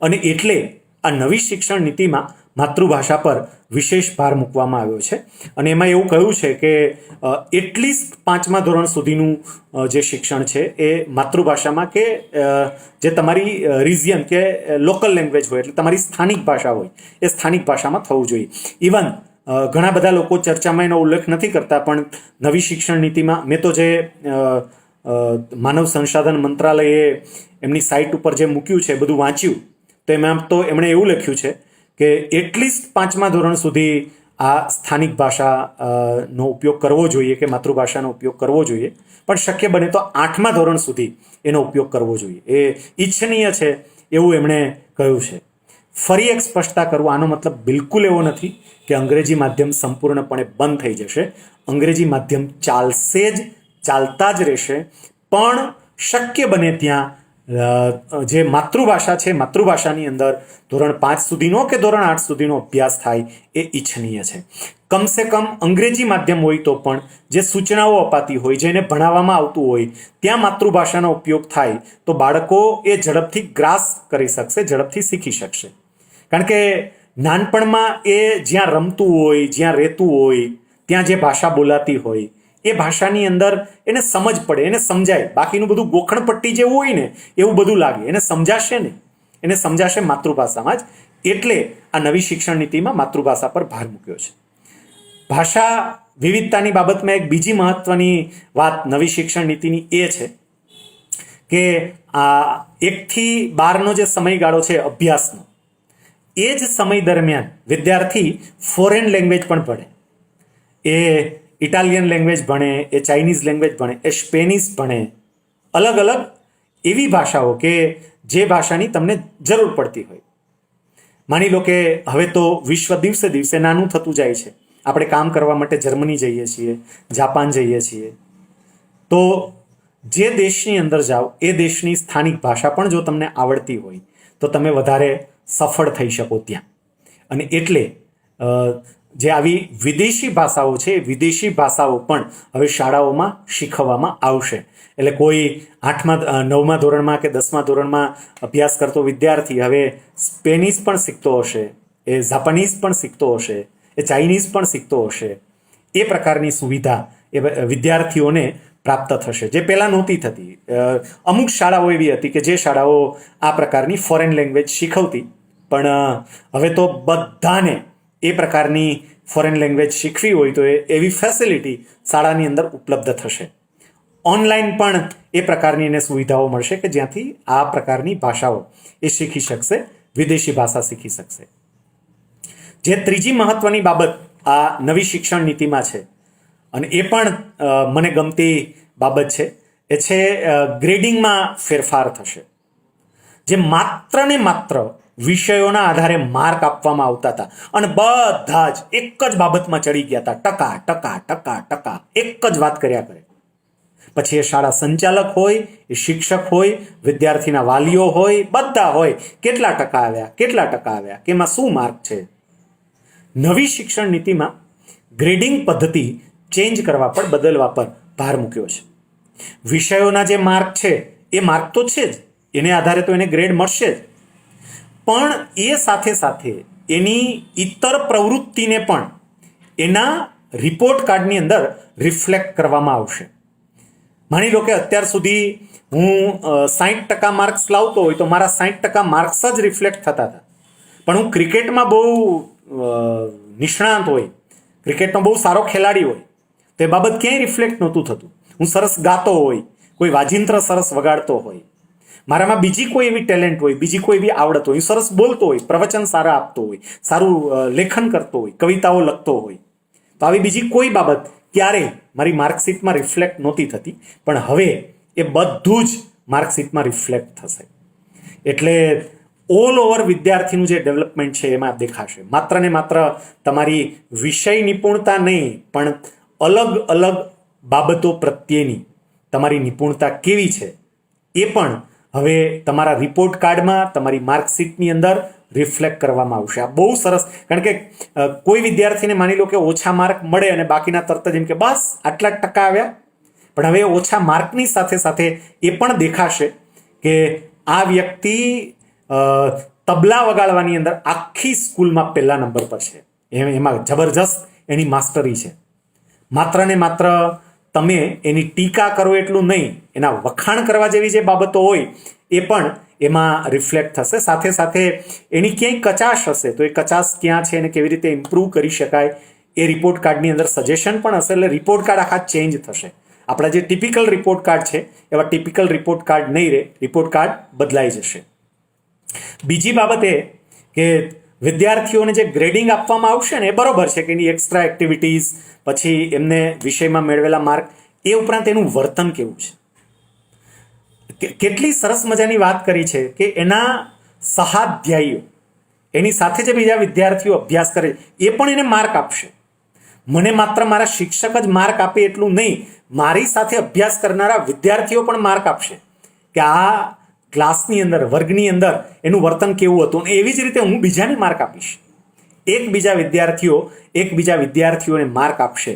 અને એટલે આ નવી શિક્ષણ નીતિમાં માતૃભાષા પર વિશેષ ભાર મૂકવામાં આવ્યો છે. અને એમાં એવું કહ્યું છે કે એટલીસ્ટ 5મા ધોરણ સુધીનું જે શિક્ષણ છે એ માતૃભાષામાં કે જે તમારી રિજિયન કે લોકલ લેંગ્વેજ હોય, એટલે તમારી સ્થાનિક ભાષા હોય, એ સ્થાનિક ભાષામાં થવું જોઈએ. ઇવન ઘણા બધા લોકો ચર્ચામાં એનો ઉલ્લેખ નથી કરતા, પણ નવી શિક્ષણ નીતિમાં મેં તો જે માનવ સંસાધન મંત્રાલયે એમની સાઇટ ઉપર જે મૂક્યું છે બધું વાંચ્યું, તો એમાં તો એમણે એવું લખ્યું છે કે એટલીસ્ટ 5મા ધોરણ સુધી આ સ્થાનિક ભાષાનો ઉપયોગ કરવો જોઈએ કે માતૃભાષાનો ઉપયોગ કરવો જોઈએ, પણ શક્ય બને તો 8મા ધોરણ સુધી એનો ઉપયોગ કરવો જોઈએ. એ ઈચ્છનીય છે એવું એમણે કહ્યું છે. ફરી એક સ્પષ્ટતા કરું, આનો મતલબ બિલકુલ એવો નથી કે અંગ્રેજી માધ્યમ સંપૂર્ણપણે બંધ થઈ જશે. અંગ્રેજી માધ્યમ ચાલશે જ, ચાલતા જ રહેશે, પણ શક્ય બને ત્યાં જે માતૃભાષા છે, માતૃભાષાની અંદર ધોરણ 5 સુધીનો કે ધોરણ 8 સુધીનો અભ્યાસ થાય એ ઈચ્છનીય છે. કમસે કમ અંગ્રેજી માધ્યમ હોય તો પણ જે સૂચનાઓ અપાતી હોય, જેને ભણાવવામાં આવતું હોય, ત્યાં માતૃભાષાનો ઉપયોગ થાય તો બાળકો એ ઝડપથી ગ્રાસ્પ કરી શકશે, ઝડપથી શીખી શકશે. કારણ કે નાનપણમાં એ જ્યાં રમતું હોય, જ્યાં રહેતું હોય, ત્યાં જે ભાષા બોલાતી હોય, એ ભાષાની અંદર એને સમજ પડે, એને સમજાય. બાકીનું બધું ગોખણપટ્ટી જેવું હોય ને એવું બધું લાગે, એને સમજાશે ને, એને સમજાશે માતૃભાષામાં જ. એટલે આ નવી શિક્ષણ નીતિમાં માતૃભાષા પર ભાર મૂક્યો છે. ભાષા વિવિધતાની બાબતમાં એક બીજી મહત્વની વાત નવી શિક્ષણ નીતિની એ છે કે આ 1 થી 12નો જે સમયગાળો છે અભ્યાસનો, એ જ સમય દરમિયાન વિદ્યાર્થી ફોરેન લેંગ્વેજ પણ ભણે. એ ઇટાલિયન લેંગ્વેજ ભણે, એ ચાઇનીઝ લેંગ્વેજ ભણે, એ સ્પેનિશ ભણે, અલગ અલગ એવી ભાષાઓ કે જે ભાષાની તમને જરૂર પડતી હોય. માની લો કે હવે તો વિશ્વ દિવસે દિવસે નાનું થતું જાય છે. આપણે કામ કરવા માટે જર્મની જઈએ છીએ, જાપાન જઈએ છીએ, તો જે દેશની અંદર જાઓ એ દેશની સ્થાનિક ભાષા પણ જો તમને આવડતી હોય તો તમે વધારે સફળ થઈ શકો ત્યાં. અને એટલે જે આવી વિદેશી ભાષાઓ છે, વિદેશી ભાષાઓ પણ હવે શાળાઓમાં શીખવવામાં આવશે. એટલે કોઈ 9મા ધોરણમાં કે 10મા ધોરણમાં અભ્યાસ કરતો વિદ્યાર્થી હવે સ્પેનિશ પણ શીખતો હશે, એ જાપાનીઝ પણ શીખતો હશે, એ ચાઇનીઝ પણ શીખતો હશે. એ પ્રકારની સુવિધા એ વિદ્યાર્થીઓને પ્રાપ્ત થશે, જે પહેલાં નહોતી થતી. અમુક શાળાઓ એવી હતી કે જે શાળાઓ આ પ્રકારની ફોરેન લેંગ્વેજ શીખવતી, પણ હવે તો બધાને એ પ્રકારની ફોરેન લેંગ્વેજ શીખવી હોય તો એવી ફેસિલિટી શાળાની અંદર ઉપલબ્ધ થશે. ઓનલાઈન પણ એ પ્રકારની એને સુવિધાઓ મળશે કે જ્યાંથી આ પ્રકારની ભાષાઓ એ શીખી શકશે, વિદેશી ભાષા શીખી શકશે. જે ત્રીજી મહત્વની બાબત આ નવી શિક્ષણ નીતિમાં છે, અને એ પણ મને ગમતી બાબત છે, એ છે ગ્રેડિંગમાં ફેરફાર થશે. જે માત્ર ને માત્ર વિષયોના આધારે માર્ક આપવામાં આવતા હતા અને બધા જ એક જ બાબતમાં ચડી ગયા હતા, ટકા ટકા ટકા ટકા, એક જ વાત કર્યા કરે. પછી એ શાળા સંચાલક હોય, એ શિક્ષક હોય, વિદ્યાર્થીના વાલીઓ હોય, બધા હોય, કેટલા ટકા આવ્યા, કેટલા ટકા આવ્યા, કે એમાં શું માર્ક છે. નવી શિક્ષણ નીતિમાં ગ્રેડિંગ પદ્ધતિ ચેન્જ કરવા પર, બદલવા પર ભાર મૂક્યો છે. વિષયોના જે માર્ક છે એ માર્ક તો છે જ, એને આધારે તો એને ગ્રેડ મળશે જ, પણ એ સાથે સાથે એની ઇતર પ્રવૃત્તિને પણ એના રિપોર્ટ કાર્ડની અંદર રિફ્લેક્ટ કરવામાં આવશે. માની લો કે અત્યાર સુધી હું 60% માર્ક્સ લાવતો હોય તો મારા 60% માર્ક્સ જ રિફ્લેક્ટ થતા હતા. પણ હું ક્રિકેટમાં બહુ નિષ્ણાંત હોય, ક્રિકેટનો બહુ સારો ખેલાડી હોય, તો એ બાબત ક્યાંય રિફ્લેક્ટ નહોતું થતું. હું સરસ ગાતો હોય, કોઈ વાજિંત્ર સરસ વગાડતો હોય, મારામાં બીજી કોઈ એવી ટેલેન્ટ હોય, બીજી કોઈ એવી આવડત હોય, સરસ બોલતો હોય, પ્રવચન સારા આપતો હોય, સારું લેખન કરતો હોય, કવિતાઓ લખતો હોય, તો આવી બીજી કોઈ બાબત ક્યારેય મારી માર્કશીટમાં રિફ્લેક્ટ નહોતી થતી. પણ હવે એ બધું જ માર્કશીટમાં રિફ્લેક્ટ થશે. એટલે ઓલ ઓવર વિદ્યાર્થીનું જે ડેવલપમેન્ટ છે એમાં દેખાશે. માત્ર ને માત્ર તમારી વિષય નિપુણતા નહીં, પણ અલગ અલગ બાબતો પ્રત્યેની તમારી નિપુણતા કેવી છે એ પણ હવે તમારા રિપોર્ટ કાર્ડમાં, તમારી માર્કશીટની અંદર રિફ્લેક્ટ કરવામાં આવશે. આ બહુ સરસ, કારણ કે કોઈ વિદ્યાર્થીને માની લો કે ઓછા માર્ક મળે અને બાકીના તરત જ એમ કે બસ આટલા જ ટકા આવ્યા, પણ હવે ઓછા માર્કની સાથે સાથે એ પણ દેખાશે કે આ વ્યક્તિ તબલા વગાડવાની અંદર આખી સ્કૂલમાં પહેલા નંબર પર છે, એમાં જબરજસ્ત એની માસ્ટરી છે. માત્ર ને માત્ર તમે એની ટીકા કરો એટલું નહીં, એના વખાણ કરવા જેવી જે બાબતો હોય એ પણ એમાં રિફ્લેક્ટ થશે. સાથે સાથે એની ક્યાંય કચાશ હશે તો એ કચાશ ક્યાં છે અને કેવી રીતે ઇમ્પ્રૂવ કરી શકાય એ રિપોર્ટ કાર્ડની અંદર સજેશન પણ હશે. એટલે રિપોર્ટ કાર્ડ આખા ચેન્જ થશે. આપણા જે ટિપિકલ રિપોર્ટ કાર્ડ છે એવા ટિપિકલ રિપોર્ટ કાર્ડ નહીં રહે, રિપોર્ટ કાર્ડ બદલાઈ જશે. બીજી બાબત એ કે વિદ્યાર્થીઓને જે ગ્રેડિંગ આપવામાં આવશે ને એ બરોબર છે કે એની એક્સ્ટ્રા એક્ટિવિટીઝ, પછી એમને વિષયમાં મેળવેલા માર્ક, એ ઉપરાંત એનું વર્તન કેવું છે. કેટલી સરસ મજાની વાત કરી છે કે એના સહાધ્યાયીઓ, એની સાથે જે બીજા વિદ્યાર્થીઓ અભ્યાસ કરે એ પણ એને માર્ક આપશે. મને માત્ર મારા શિક્ષક જ માર્ક આપે એટલું નહીં, મારી સાથે અભ્યાસ કરનારા વિદ્યાર્થીઓ પણ માર્ક આપશે કે આ ક્લાસની અંદર, વર્ગની અંદર એનું વર્તન કેવું હતું. અને એવી જ રીતે હું બીજાને માર્ક આપીશ. એકબીજા વિદ્યાર્થીઓને માર્ક આપશે.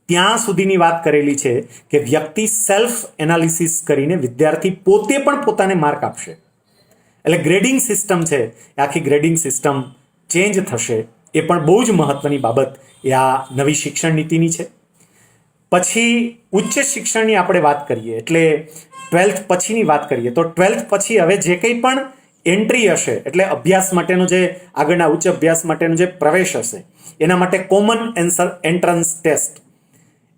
ત્યાં સુધીની વાત કરેલી છે કે વ્યક્તિ સેલ્ફ એનાલિસિસ કરીને વિદ્યાર્થી પોતે પણ પોતાને માર્ક આપશે. એટલે ગ્રેડિંગ સિસ્ટમ છે, આખી ગ્રેડિંગ સિસ્ટમ ચેન્જ થશે. એ પણ બહુ જ મહત્વની બાબત એ આ નવી શિક્ષણ નીતિની છે. પછી ઉચ્ચ શિક્ષણની આપણે વાત કરીએ, એટલે 12th પછીની વાત કરીએ તો 12th પછી હવે જે કંઈ પણ એન્ટ્રી હશે, એટલે અભ્યાસ માટેનો જે આગળના ઉચ્ચ અભ્યાસ માટેનો જે પ્રવેશ હશે, એના માટે કોમન એન્ટ્રન્સ ટેસ્ટ,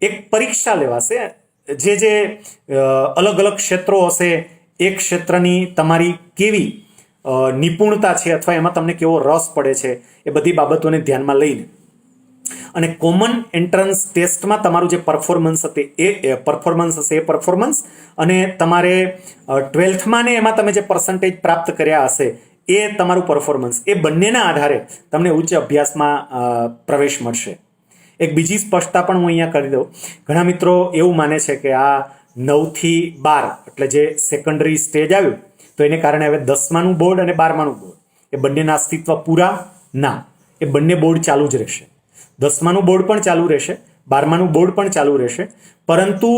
એક પરીક્ષા લેવાશે. જે અલગ અલગ ક્ષેત્રો હશે, એક ક્ષેત્રની તમારી કેવી નિપુણતા છે અથવા એમાં તમને કેવો રસ પડે છે, એ બધી બાબતોને ધ્યાનમાં લઈને અને કોમન એન્ટ્રન્સ ટેસ્ટમાં તમારું જે પરફોર્મન્સ હશે એ પરફોર્મન્સ, અને તમારે 12થમાં ને એમાં તમે જે પર્સન્ટેજ પ્રાપ્ત કર્યા હશે એ તમારું પરફોર્મન્સ, એ બંનેના આધારે તમને ઉચ્ચ અભ્યાસમાં પ્રવેશ મળશે. એક બીજી સ્પષ્ટતા પણ હું અહીંયા કરી દઉં. ઘણા મિત્રો એવું માને છે કે આ 9 થી 12 એટલે જે સેકન્ડરી સ્ટેજ આવ્યું તો એને કારણે હવે 10માનું બોર્ડ અને 12માનું બોર્ડ એ બંનેના અસ્તિત્વ પૂરા ના, એ બંને બોર્ડ ચાલુ જ રહેશે. 10માનું બોર્ડ પણ ચાલુ રહેશે, 12માનું બોર્ડ પણ ચાલુ રહેશે, પરંતુ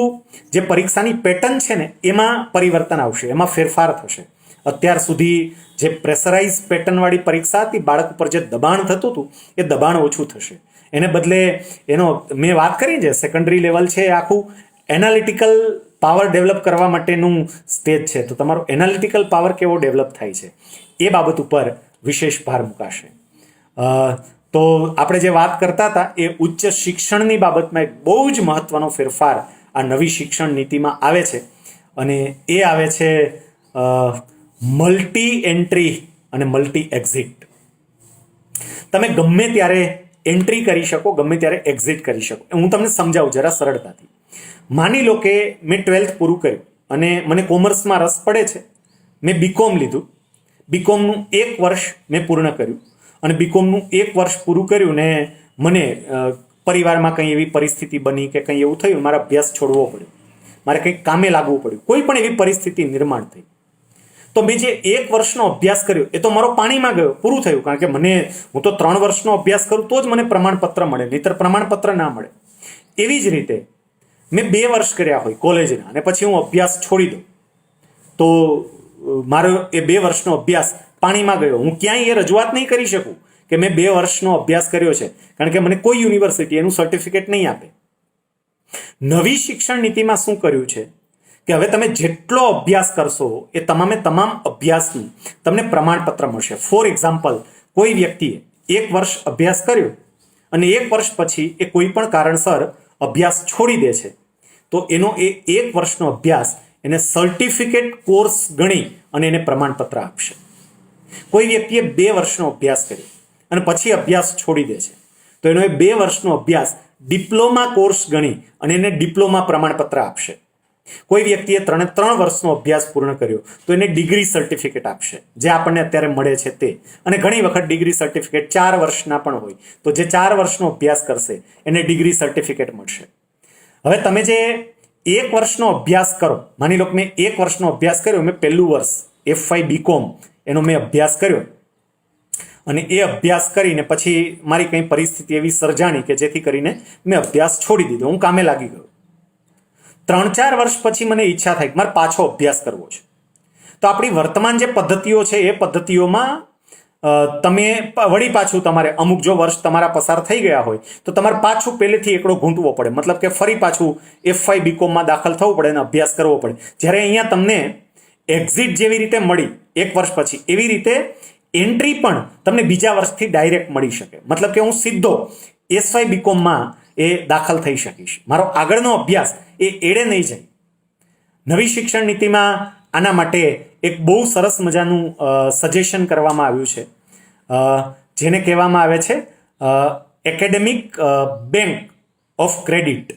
જે પરીક્ષાની પેટર્ન છે ને એમાં પરિવર્તન આવશે, એમાં ફેરફાર થશે. અત્યાર સુધી જે પ્રેશરાઇઝ પેટર્નવાળી પરીક્ષા હતી, બાળક ઉપર જે દબાણ થતું હતું એ દબાણ ઓછું થશે. એને બદલે મેં વાત કરી છે, સેકન્ડરી લેવલ છે આખું એનાલિટિકલ પાવર ડેવલપ કરવા માટેનું સ્ટેજ છે. તો તમારો એનાલિટિકલ પાવર કેવો ડેવલપ થાય છે એ બાબત ઉપર વિશેષ ભાર મુકાશે. તો આપણે જે વાત કરતા હતા એ ઉચ્ચ શિક્ષણની બાબતમાં એક બહુ જ મહત્વનો ફેરફાર આ નવી શિક્ષણ નીતિમાં આવે છે, અને એ આવે છે મલ્ટી એન્ટ્રી અને મલ્ટી એક્ઝિટ. તમે ગમે ત્યારે એન્ટ્રી કરી શકો, ગમે ત્યારે એક્ઝિટ કરી શકો. હું તમને સમજાવું જરા સરળતાથી. માની લો કે મેં 12th પૂરું કર્યું અને મને કોમર્સમાં રસ પડે છે, મેં બીકોમ લીધું, બીકોમનું 1 વર્ષ મેં પૂર્ણ કર્યું, અને બીકોમનું 1 વર્ષ પૂરું કર્યું ને મને પરિવારમાં કંઈ એવી પરિસ્થિતિ બની કે કંઈ એવું થયું, મારા અભ્યાસ છોડવો પડ્યો, મારે કંઈક કામે લાગવું પડ્યું, કોઈ પણ એવી પરિસ્થિતિ નિર્માણ થઈ, તો મેં જે 1 વર્ષનો અભ્યાસ કર્યો એ તો મારો પાણીમાં ગયો, પૂરું થયું. કારણ કે હું તો 3 વર્ષનો અભ્યાસ કરું તો જ મને પ્રમાણપત્ર મળે, નહીંતર પ્રમાણપત્ર ના મળે. એવી જ રીતે મેં 2 વર્ષ કર્યા હોય કોલેજના અને પછી હું અભ્યાસ છોડી દઉં તો મારો એ 2 વર્ષનો અભ્યાસ પાણીમાં ગયો. હું ક્યાંય એ રજૂઆત નહીં કરી શકું કે મેં 2 વર્ષનો અભ્યાસ કર્યો છે, કારણ કે મને કોઈ યુનિવર્સિટી એનું સર્ટિફિકેટ નહીં આપે. નવી શિક્ષણ નીતિમાં શું કર્યું છે કે હવે તમે જેટલો અભ્યાસ કરશો એ તમામે તમામ અભ્યાસનું તમને પ્રમાણપત્ર મળશે. ફોર એક્ઝામ્પલ, કોઈ વ્યક્તિએ 1 વર્ષ અભ્યાસ કર્યો અને 1 વર્ષ પછી એ કોઈ પણ કારણસર અભ્યાસ છોડી દે છે, તો એનો એ 1 વર્ષનો અભ્યાસ એને સર્ટિફિકેટ કોર્સ ગણી અને એને પ્રમાણપત્ર આપશે. કોઈ વ્યક્તિએ 2 વર્ષનો અભ્યાસ કર્યો અને પછી અભ્યાસ છોડી દે છે, તો એનો એ 2 વર્ષનો અભ્યાસ ડિપ્લોમા કોર્સ ગણી અને એને ડિપ્લોમા પ્રમાણપત્ર આપશે. કોઈ વ્યક્તિએ 3 વર્ષનો અભ્યાસ પૂર્ણ કર્યો તો એને ડિગ્રી સર્ટિફિકેટ આપશે, જે આપણને અત્યારે મળે છે તે. અને ઘણી વખત ડિગ્રી સર્ટિફિકેટ 4 વર્ષના પણ હોય, તો જે 4 વર્ષનો અભ્યાસ કરશે એને ડિગ્રી સર્ટિફિકેટ મળશે. હવે તમે જે 1 વર્ષનો અભ્યાસ કરો, માની લો કે મેં 1 વર્ષનો અભ્યાસ કર્યો, મેં પહેલું વર્ષ F5 BCom એનો મેં અભ્યાસ કર્યો, અને એ અભ્યાસ કરીને પછી મારી કંઈ પરિસ્થિતિ એવી સર્જાણી કે જેથી કરીને મેં અભ્યાસ છોડી દીધો, હું કામે લાગી ગયો. 3-4 વર્ષ પછી મને ઈચ્છા થાય કે મારે પાછો અભ્યાસ કરવો છે. તો આપણી વર્તમાન જે પદ્ધતિઓ છે એ પદ્ધતિઓમાં તમે વળી પાછું તમારે અમુક જો વર્ષ તમારા પસાર થઈ ગયા હોય તો તમારે પાછું પહેલેથી એકડો ઘૂંટવો પડે, મતલબ કે ફરી પાછું F5 BComમાં દાખલ થવું પડે અને અભ્યાસ કરવો પડે. જ્યારે અહીંયા તમને એક્ઝિટ જેવી રીતે મળી 1 વર્ષ પછી, એવી રીતે એન્ટ્રી પણ તમને બીજા વર્ષથી ડાયરેક્ટ મળી શકે. મતલબ કે હું સીધો S5 BComમાં એ દાખલ થઈ શકીશ. મારો આગળનો અભ્યાસ એ એડે નહીં જાય. નવી શિક્ષણ નીતિમાં આના માટે એક બહુ સરસ મજાનું સજેશન કરવામાં આવ્યું છે, જેને કહેવામાં આવે છે academic bank of credit.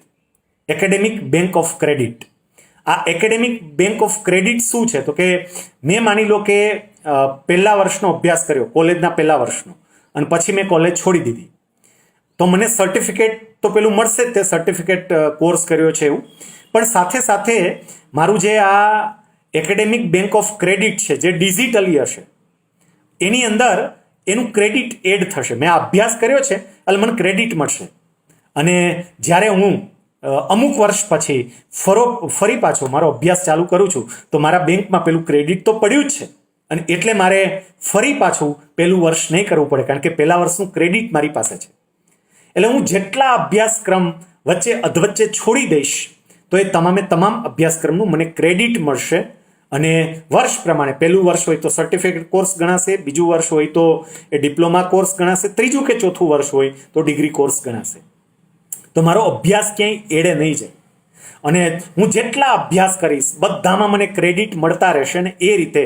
Academic bank of credit. આ એકેડેમિક બેંક ઓફ ક્રેડિટ શું છે? તો કે મેં માની લો કે પહેલા વર્ષનો અભ્યાસ કર્યો, કોલેજના પહેલા વર્ષનો, અને પછી મેં કોલેજ છોડી દીધી, તો મને સર્ટિફિકેટ તો પેલું મળશે જ, તે સર્ટિફિકેટ કોર્સ કર્યો છે એવું. પણ સાથે સાથે મારું જે આ એકેડેમિક બેંક ઓફ ક્રેડિટ છે, જે ડિજિટલી હશે, એની અંદર એનું ક્રેડિટ એડ થશે. મેં આ અભ્યાસ કર્યો છે એટલે મને ક્રેડિટ મળશે. અને જ્યારે હું અમુક વર્ષ પછી ફરી પાછો મારો અભ્યાસ ચાલુ કરું છું તો મારા બેંકમાં પેલું ક્રેડિટ તો પડ્યું જ છે, અને એટલે મારે ફરી પાછું પહેલું વર્ષ નહીં કરવું પડે, કારણ કે પહેલા વર્ષનું ક્રેડિટ મારી પાસે છે. એટલે હું જેટલા અભ્યાસક્રમ વચ્ચે અધવચ્ચે છોડી દઈશ તો એ તમામે તમામ અભ્યાસક્રમનું મને ક્રેડિટ મળશે. અને વર્ષ પ્રમાણે પહેલું વર્ષ હોય તો સર્ટિફિકેટ કોર્સ ગણાશે, બીજું વર્ષ હોય તો એ ડિપ્લોમા કોર્સ ગણાશે, ત્રીજું કે ચોથું વર્ષ હોય તો ડિગ્રી કોર્સ ગણાશે. તો મારો અભ્યાસ ક્યાંય એડે નહીં જાય, અને હું જેટલા અભ્યાસ કરીશ બધામાં મને ક્રેડિટ મળતા રહેશે. અને એ રીતે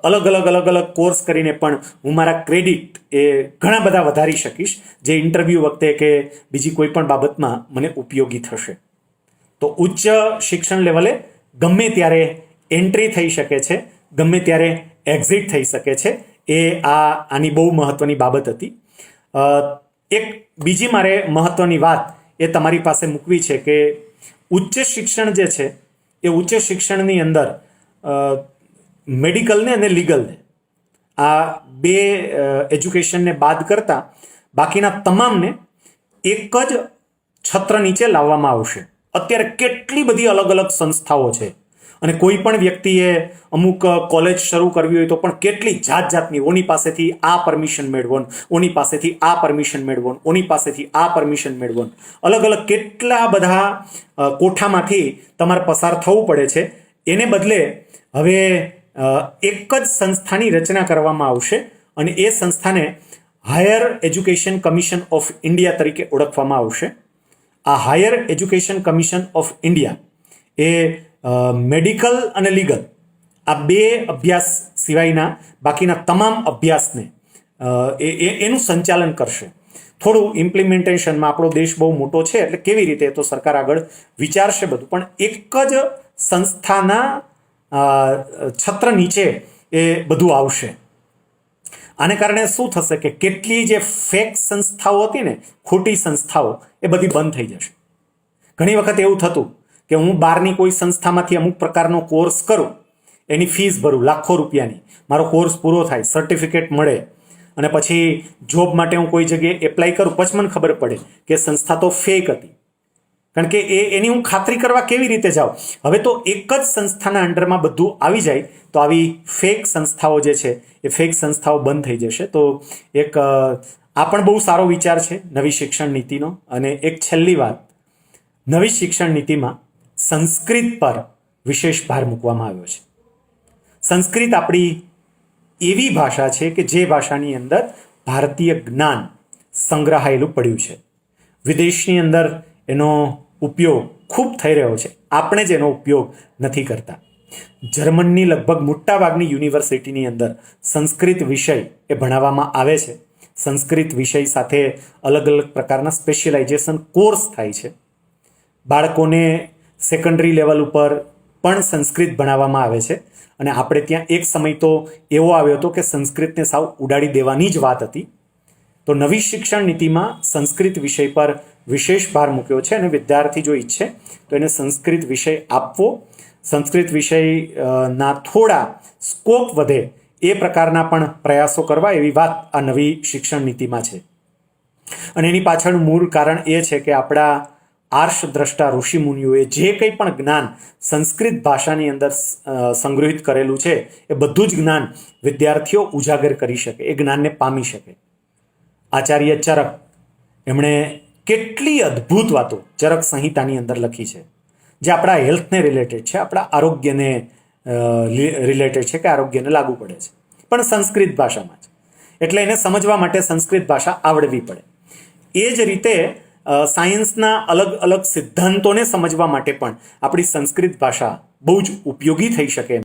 અલગ અલગ કોર્સ કરીને પણ હું મારા ક્રેડિટ એ ઘણા બધા વધારી શકીશ, જે ઇન્ટરવ્યૂ વખતે કે બીજી કોઈ પણ બાબતમાં મને ઉપયોગી થશે. તો ઉચ્ચ શિક્ષણ લેવલે ગમે ત્યારે એન્ટ્રી થઈ શકે છે, ગમે ત્યારે એક્ઝિટ થઈ શકે છે. એ આની બહુ મહત્વની બાબત હતી. એક બીજી મારે મહત્વની વાત એ તમારી પાસે મૂકવી છે કે ઉચ્ચ શિક્ષણ જે છે એ ઉચ્ચ શિક્ષણની અંદર મેડિકલને અને લીગલને, આ બે એજ્યુકેશનને બાદ કરતા બાકીના તમામને એક જ છત્ર નીચે લાવવામાં આવશે. અત્યારે કેટલી બધી અલગ અલગ સંસ્થાઓ છે, અને કોઈ પણ વ્યક્તિએ અમુક કોલેજ શરૂ કરવી હોય તો પણ કેટલી જાત જાતની, ઓની પાસેથી આ પરમિશન મેળવવાનું, ઓની પાસેથી આ પરમિશન મેળવવાનું, ઓની પાસેથી આ પરમિશન મેળવવાનું, અલગ અલગ કેટલા બધા કોઠામાંથી તમારે પસાર થવું પડે છે. એને બદલે હવે એક જ સંસ્થાની રચના કરવામાં આવશે, અને એ સંસ્થાને higher education commission of India તરીકે ઓળખવામાં આવશે. આ higher education commission of India A medical અને લીગલ આ બે અભ્યાસ સિવાયના બાકીના તમામ અભ્યાસને એનું સંચાલન કરશે. થોડું ઇમ્પ્લિમેન્ટેશનમાં આપણો દેશ બહુ મોટો છે એટલે કેવી રીતે તો સરકાર આગળ વિચારશે બધું, પણ એક જ સંસ્થાના છત્ર નીચે એ બધું આવશે. આને કારણે શું થશે કે કેટલી જે ફેક સંસ્થાઓ હતી ને, ખોટી સંસ્થાઓ, એ બધી બંધ થઈ જશે. ઘણી વખત એવું થતું કે હું બહારની કોઈ સંસ્થામાંથી અમુક પ્રકારનો કોર્સ કરું, એની ફીસ ભરું લાખો રૂપિયાની, મારો કોર્સ પૂરો થાય, સર્ટિફિકેટ મળે, અને પછી જોબ માટે હું કોઈ જગ્યાએ એપ્લાય કરું, પછી મને ખબર પડે કે સંસ્થા તો ફેક હતી. કારણ કે એની હું ખાતરી કરવા કેવી રીતે જાઉં? હવે તો એક જ સંસ્થાના અંડરમાં બધું આવી જાય તો આવી ફેક સંસ્થાઓ જે છે એ ફેક સંસ્થાઓ બંધ થઈ જશે. તો એક આ પણ બહુ સારો વિચાર છે નવી શિક્ષણ નીતિનો. અને એક છેલ્લી વાત, નવી શિક્ષણ નીતિમાં સંસ્કૃત પર વિશેષ ભાર મૂકવામાં આવ્યો છે. સંસ્કૃત આપણી એવી ભાષા છે કે જે ભાષાની અંદર ભારતીય જ્ઞાન સંગ્રહાયેલું પડ્યું છે. વિદેશની અંદર એનો ઉપયોગ ખૂબ થઈ રહ્યો છે, આપણે જ એનો ઉપયોગ નથી કરતા. જર્મનની લગભગ મોટાભાગની યુનિવર્સિટીની અંદર સંસ્કૃત વિષય એ ભણાવવામાં આવે છે. સંસ્કૃત વિષય સાથે અલગ અલગ પ્રકારના સ્પેશિયલાઇઝેશન કોર્સ થાય છે. બાળકોને સેકન્ડરી લેવલ ઉપર પણ સંસ્કૃત ભણાવવામાં આવે છે અને આપણે ત્યાં એક સમય તો એવો આવ્યો હતો કે સંસ્કૃતને સાવ ઉડાડી દેવાની જ વાત હતી. તો નવી શિક્ષણ નીતિમાં સંસ્કૃત વિષય પર વિશેષ ભાર મૂક્યો છે અને વિદ્યાર્થી જો ઈચ્છે તો એને સંસ્કૃત વિષય આપવો, સંસ્કૃત વિષયના થોડા સ્કોપ વધે એ પ્રકારના પણ પ્રયાસો કરવા એવી વાત આ નવી શિક્ષણ નીતિમાં છે. અને એની પાછળનું મૂળ કારણ એ છે કે આપણા આર્ષ દ્રષ્ટા ઋષિમુનિઓએ જે કંઈ પણ જ્ઞાન સંસ્કૃત ભાષાની અંદર સંગ્રહિત કરેલું છે એ બધું જ જ્ઞાન વિદ્યાર્થીઓ ઉજાગર કરી શકે, એ જ્ઞાનને પામી શકે. આચાર્ય ચરક, એમણે કેટલી અદ્ભુત વાતો ચરક સંહિતાની અંદર લખી છે જે આપણા હેલ્થને રિલેટેડ છે, આપણા આરોગ્યને રિલેટેડ છે, કે આરોગ્યને લાગુ પડે છે, પણ સંસ્કૃત ભાષામાં જ. એટલે એને સમજવા માટે સંસ્કૃત ભાષા આવડવી પડે. એ જ રીતે સાયન્સના અલગ અલગ સિદ્ધાંતોને સમજવા માટે પણ આપણી સંસ્કૃત ભાષા બહુ જ ઉપયોગી થઈ શકે.